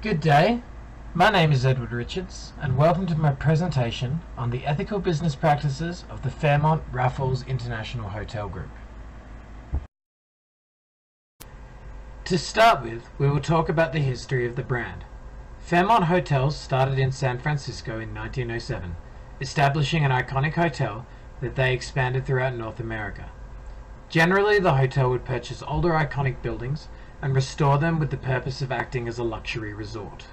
Good day, my name is Edward Richards and welcome to my presentation on the ethical business practices of the Fairmont Raffles International Hotel Group. To start with, we will talk about the history of the brand. Fairmont Hotels started in San Francisco in 1907, establishing an iconic hotel that they expanded throughout North America. Generally, the hotel would purchase older iconic buildings and restore them with the purpose of acting as a luxury resort.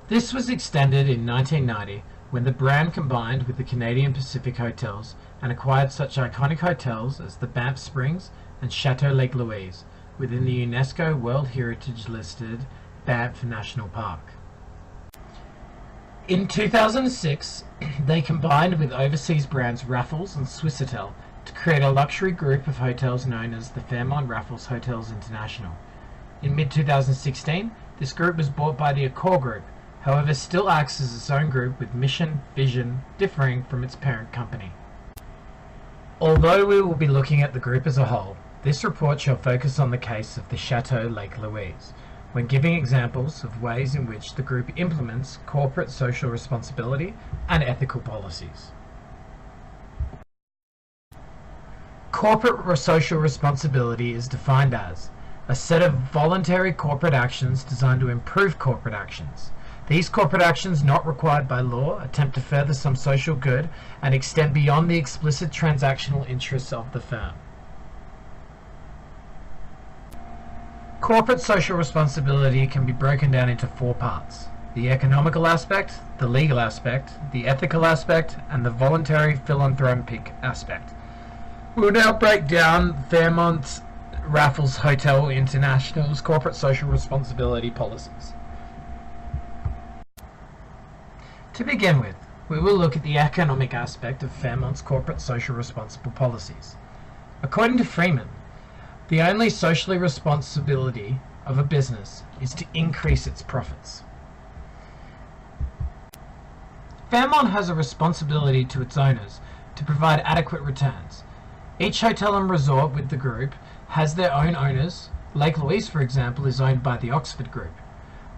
This was extended in 1990 when the brand combined with the Canadian Pacific Hotels and acquired such iconic hotels as the Banff Springs and Chateau Lake Louise within the UNESCO World Heritage listed Banff National Park. In 2006, they combined with overseas brands Raffles and Swissôtel to create a luxury group of hotels known as the Fairmont Raffles Hotels International. In mid-2016, this group was bought by the Accor Group, however still acts as its own group with mission, vision differing from its parent company. Although we will be looking at the group as a whole, this report shall focus on the case of the Chateau Lake Louise, when giving examples of ways in which the group implements corporate social responsibility and ethical policies. Corporate social responsibility is defined as a set of voluntary corporate actions designed to improve corporate actions. These corporate actions not required by law attempt to further some social good and extend beyond the explicit transactional interests of the firm. Corporate social responsibility can be broken down into four parts: the economical aspect, the legal aspect, the ethical aspect, and the voluntary philanthropic aspect. We'll now break down Fairmont Raffles Hotel International's corporate social responsibility policies. To begin with, we will look at the economic aspect of Fairmont's corporate social responsible policies. According to Freeman, the only socially responsibility of a business is to increase its profits. Fairmont has a responsibility to its owners to provide adequate returns. Each hotel and resort with the group has their own owners. Lake Louise, for example, is owned by the Oxford Group,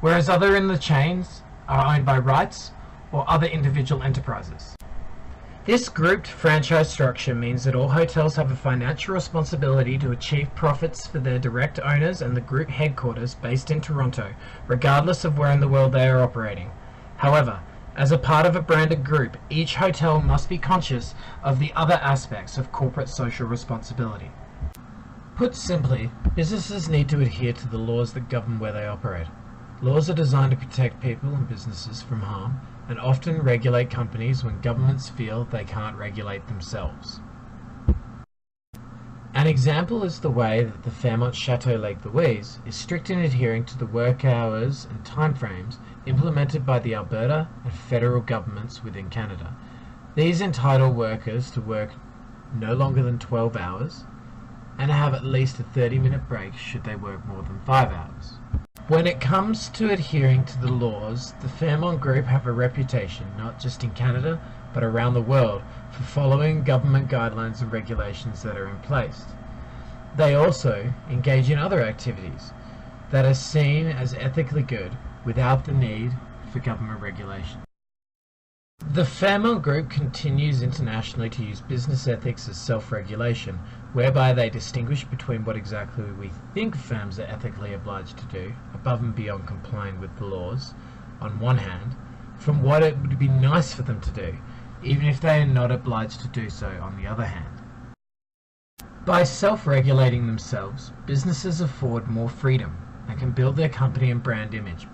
whereas other in the chains are owned by Wrights or other individual enterprises. This grouped franchise structure means that all hotels have a financial responsibility to achieve profits for their direct owners and the group headquarters based in Toronto, regardless of where in the world they are operating. However, as a part of a branded group, each hotel must be conscious of the other aspects of corporate social responsibility. Put simply, businesses need to adhere to the laws that govern where they operate. Laws are designed to protect people and businesses from harm, and often regulate companies when governments feel they can't regulate themselves. An example is the way that the Fairmont Chateau Lake Louise is strict in adhering to the work hours and timeframes implemented by the Alberta and federal governments within Canada. These entitle workers to work no longer than 12 hours and have at least a 30-minute break should they work more than 5 hours. When it comes to adhering to the laws, the Fairmont Group have a reputation, not just in Canada, but around the world, for following government guidelines and regulations that are in place. They also engage in other activities that are seen as ethically good without the need for government regulation. The Fairmont Group continues internationally to use business ethics as self-regulation, whereby they distinguish between what exactly we think firms are ethically obliged to do, above and beyond complying with the laws, on one hand, from what it would be nice for them to do, even if they are not obliged to do so on the other hand. By self-regulating themselves, businesses afford more freedom and can build their company and brand image.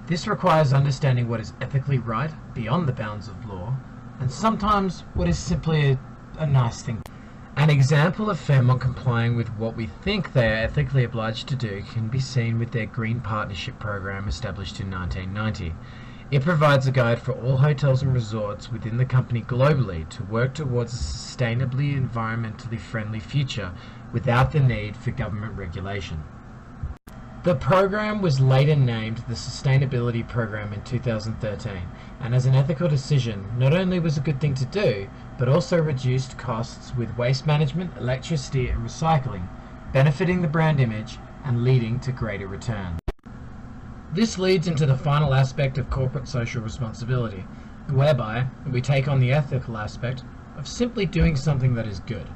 This requires understanding what is ethically right beyond the bounds of law, and sometimes what is simply a nice thing. An example of Fairmont complying with what we think they are ethically obliged to do can be seen with their Green Partnership program established in 1990. It provides a guide for all hotels and resorts within the company globally to work towards a sustainably environmentally friendly future without the need for government regulation. The program was later named the Sustainability Program in 2013, and as an ethical decision, not only was a good thing to do, but also reduced costs with waste management, electricity and recycling, benefiting the brand image and leading to greater return. This leads into the final aspect of corporate social responsibility, whereby we take on the ethical aspect of simply doing something that is good.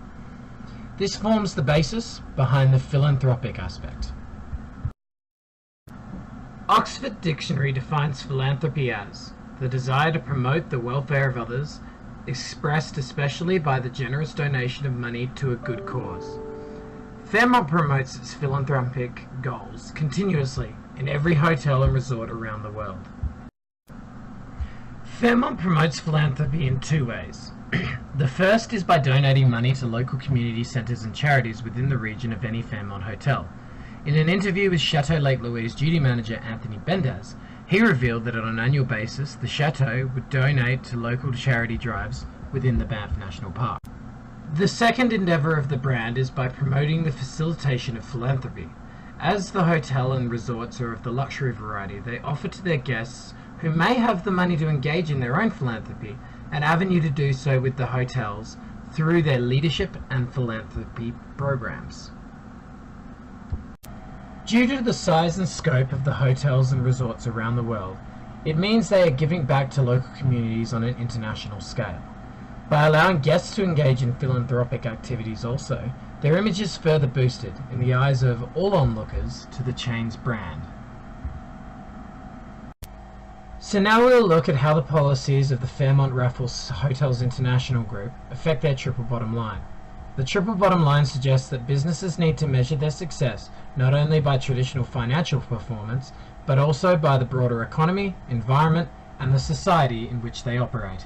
This forms the basis behind the philanthropic aspect. Oxford Dictionary defines philanthropy as the desire to promote the welfare of others, expressed especially by the generous donation of money to a good cause. Fairmont promotes its philanthropic goals continuously in every hotel and resort around the world. Fairmont promotes philanthropy in two ways. The first is by donating money to local community centres and charities within the region of any Fairmont hotel. In an interview with Chateau Lake Louise duty manager Anthony Bendaz, he revealed that on an annual basis the Chateau would donate to local charity drives within the Banff National Park. The second endeavour of the brand is by promoting the facilitation of philanthropy. As the hotel and resorts are of the luxury variety, they offer to their guests who may have the money to engage in their own philanthropy an avenue to do so with the hotels through their leadership and philanthropy programs. Due to the size and scope of the hotels and resorts around the world, it means they are giving back to local communities on an international scale. By allowing guests to engage in philanthropic activities also, their image is further boosted in the eyes of all onlookers to the chain's brand. So now we'll look at how the policies of the Fairmont Raffles Hotels International Group affect their triple bottom line. The triple bottom line suggests that businesses need to measure their success not only by traditional financial performance, but also by the broader economy, environment, and the society in which they operate.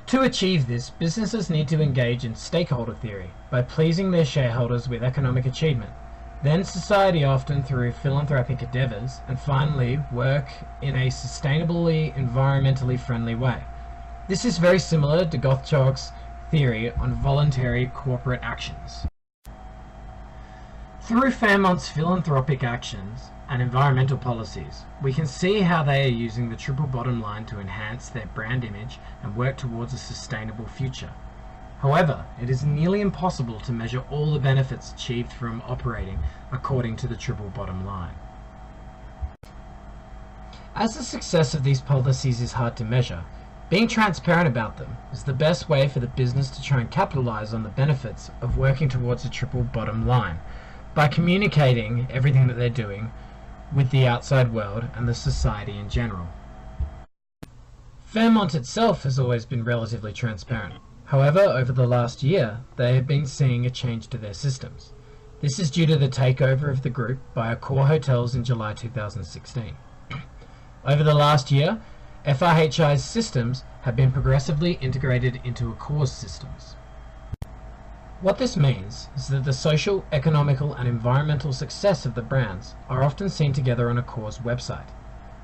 To achieve this, businesses need to engage in stakeholder theory by pleasing their shareholders with economic achievement, then society often through philanthropic endeavours, and finally work in a sustainably, environmentally friendly way. This is very similar to Gottschalk's theory on voluntary corporate actions. Through Fairmont's philanthropic actions and environmental policies, we can see how they are using the triple bottom line to enhance their brand image and work towards a sustainable future. However, it is nearly impossible to measure all the benefits achieved from operating according to the triple bottom line. As the success of these policies is hard to measure, being transparent about them is the best way for the business to try and capitalize on the benefits of working towards a triple bottom line by communicating everything that they're doing with the outside world and the society in general. Fairmont itself has always been relatively transparent. However, over the last year, they have been seeing a change to their systems. This is due to the takeover of the group by Accor Hotels in July 2016. Over the last year, FRHI's systems have been progressively integrated into Accor's systems. What this means is that the social, economical and environmental success of the brands are often seen together on Accor's website.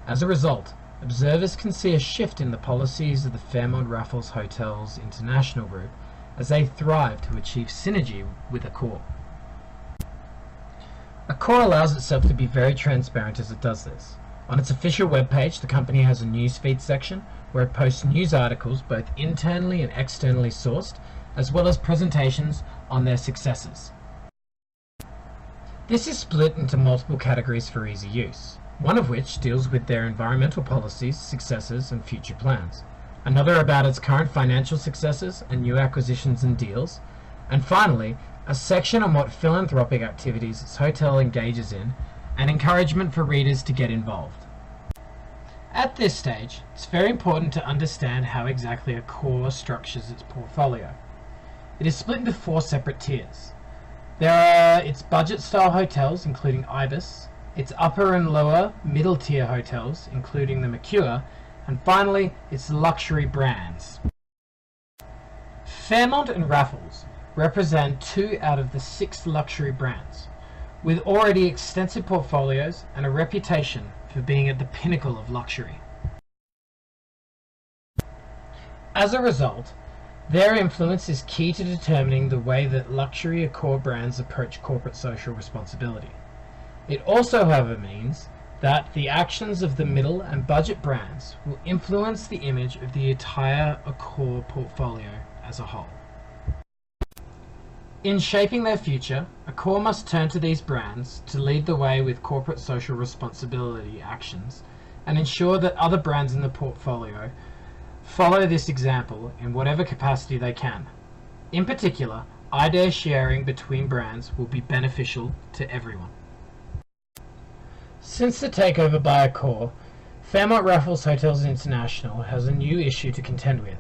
As a result, observers can see a shift in the policies of the Fairmont Raffles Hotels International Group as they thrive to achieve synergy with Accor. Accor allows itself to be very transparent as it does this. On its official webpage, the company has a newsfeed section where it posts news articles both internally and externally sourced, as well as presentations on their successes. This is split into multiple categories for easy use, one of which deals with their environmental policies, successes, and future plans, another about its current financial successes and new acquisitions and deals, and finally, a section on what philanthropic activities its hotel engages in and encouragement for readers to get involved. At this stage, it's very important to understand how exactly Accor structures its portfolio. It is split into 4 separate tiers. There are its budget-style hotels, including Ibis, its upper and lower middle-tier hotels, including the Mercure, and finally, its luxury brands. Fairmont and Raffles represent 2 out of the 6 luxury brands, with already extensive portfolios and a reputation for being at the pinnacle of luxury. As a result, their influence is key to determining the way that luxury Accor brands approach corporate social responsibility. It also, however, means that the actions of the middle and budget brands will influence the image of the entire Accor portfolio as a whole. In shaping their future, Accor must turn to these brands to lead the way with corporate social responsibility actions and ensure that other brands in the portfolio follow this example in whatever capacity they can. In particular, idea sharing between brands will be beneficial to everyone. Since the takeover by Accor, Fairmont Raffles Hotels International has a new issue to contend with.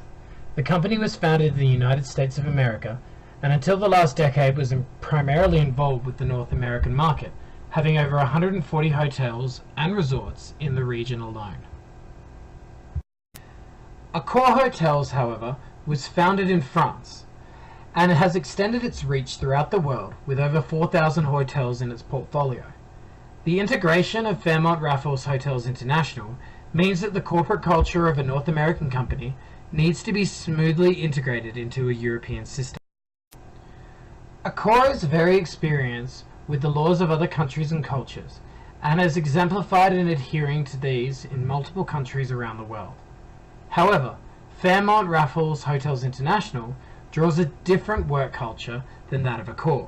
The company was founded in the United States of America and until the last decade was primarily involved with the North American market, having over 140 hotels and resorts in the region alone. Accor Hotels, however, was founded in France and has extended its reach throughout the world with over 4,000 hotels in its portfolio. The integration of Fairmont Raffles Hotels International means that the corporate culture of a North American company needs to be smoothly integrated into a European system. Accor is very experienced with the laws of other countries and cultures, and has exemplified in adhering to these in multiple countries around the world. However, Fairmont Raffles Hotels International draws a different work culture than that of Accor.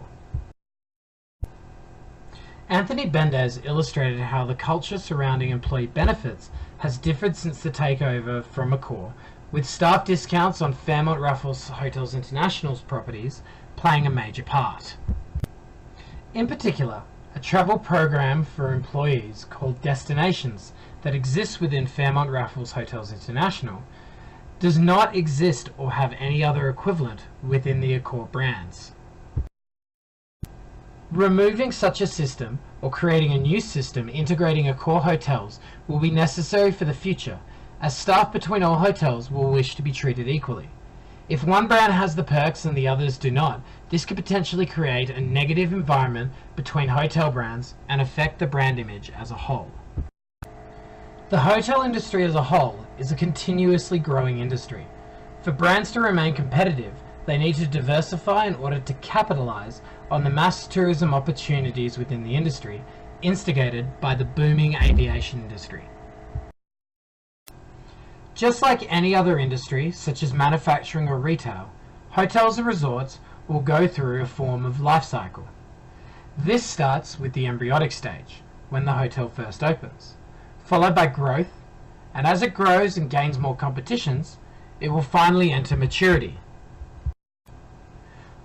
Anthony Bendez illustrated how the culture surrounding employee benefits has differed since the takeover from Accor, with staff discounts on Fairmont Raffles Hotels International's properties playing a major part. In particular, a travel program for employees called Destinations that exists within Fairmont Raffles Hotels International does not exist or have any other equivalent within the Accor brands. Removing such a system or creating a new system integrating Accor hotels will be necessary for the future, as staff between all hotels will wish to be treated equally. If one brand has the perks and the others do not, this could potentially create a negative environment between hotel brands and affect the brand image as a whole. The hotel industry as a whole is a continuously growing industry. For brands to remain competitive, they need to diversify in order to capitalize on the mass tourism opportunities within the industry, instigated by the booming aviation industry. Just like any other industry, such as manufacturing or retail, hotels and resorts will go through a form of life cycle. This starts with the embryonic stage, when the hotel first opens, followed by growth, and as it grows and gains more competitions, it will finally enter maturity.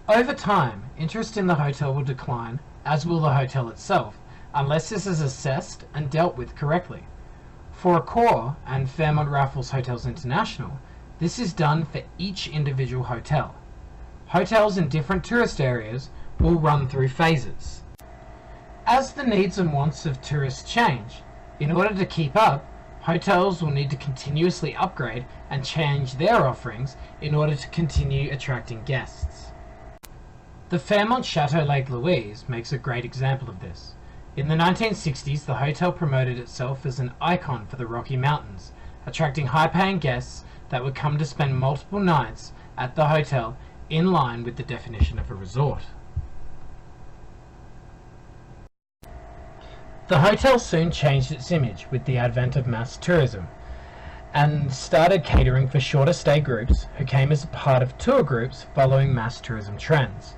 Over time, interest in the hotel will decline, as will the hotel itself, unless this is assessed and dealt with correctly. For Accor and Fairmont Raffles Hotels International, this is done for each individual hotel. Hotels in different tourist areas will run through phases. As the needs and wants of tourists change, in order to keep up, hotels will need to continuously upgrade and change their offerings in order to continue attracting guests. The Fairmont Chateau Lake Louise makes a great example of this. In the 1960s, the hotel promoted itself as an icon for the Rocky Mountains, attracting high-paying guests that would come to spend multiple nights at the hotel in line with the definition of a resort. The hotel soon changed its image with the advent of mass tourism and started catering for shorter stay groups who came as a part of tour groups following mass tourism trends.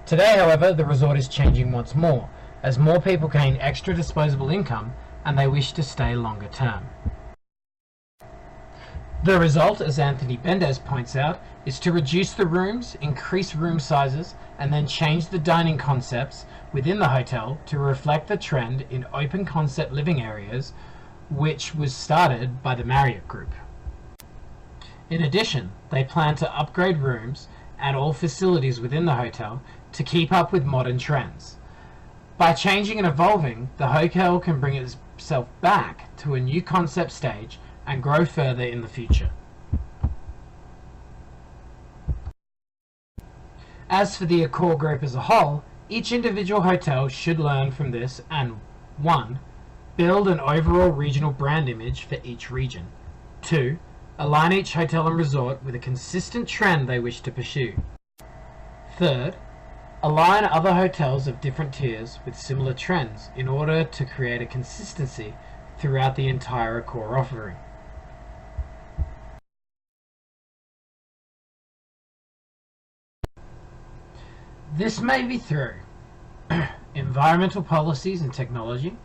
Today, however, the resort is changing once more, as more people gain extra disposable income and they wish to stay longer term. The result, as Anthony Bendez points out, is to reduce the rooms, increase room sizes, and then change the dining concepts within the hotel to reflect the trend in open concept living areas, which was started by the Marriott Group. In addition, they plan to upgrade rooms and all facilities within the hotel to keep up with modern trends. By changing and evolving, the hotel can bring itself back to a new concept stage and grow further in the future. As for the Accor group as a whole, each individual hotel should learn from this and 1. Build an overall regional brand image for each region. 2. Align each hotel and resort with a consistent trend they wish to pursue. 3rd, align other hotels of different tiers with similar trends in order to create a consistency throughout the entire Accor offering. This may be through environmental policies and technology,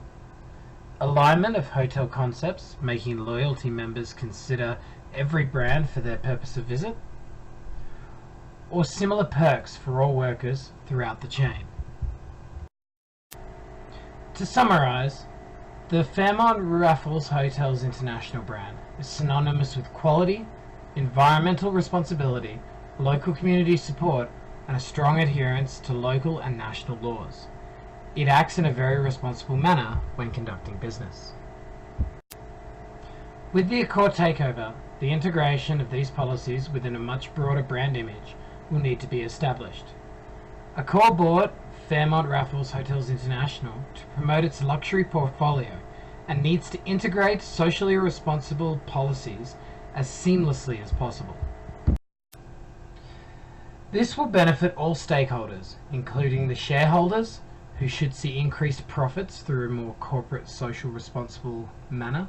alignment of hotel concepts, making loyalty members consider every brand for their purpose of visit, or similar perks for all workers throughout the chain. To summarize, the Fairmont Raffles Hotels International brand is synonymous with quality, environmental responsibility, local community support, and a strong adherence to local and national laws. It acts in a very responsible manner when conducting business. With the Accor takeover, the integration of these policies within a much broader brand image will need to be established. Accor bought Fairmont Raffles Hotels International to promote its luxury portfolio and needs to integrate socially responsible policies as seamlessly as possible. This will benefit all stakeholders, including the shareholders, who should see increased profits through a more corporate social responsible manner,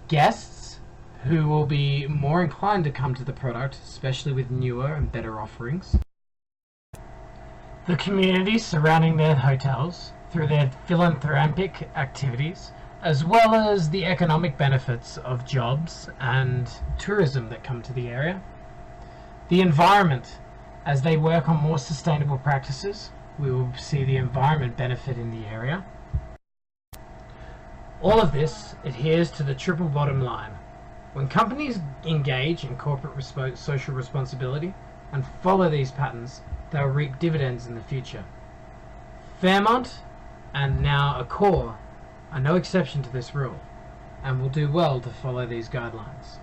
guests, who will be more inclined to come to the product, especially with newer and better offerings, the communities surrounding their hotels through their philanthropic activities, as well as the economic benefits of jobs and tourism that come to the area, the environment, as they work on more sustainable practices, we will see the environment benefit in the area. All of this adheres to the triple bottom line. When companies engage in corporate social responsibility and follow these patterns, they'll reap dividends in the future. Fairmont and now Accor are no exception to this rule and will do well to follow these guidelines.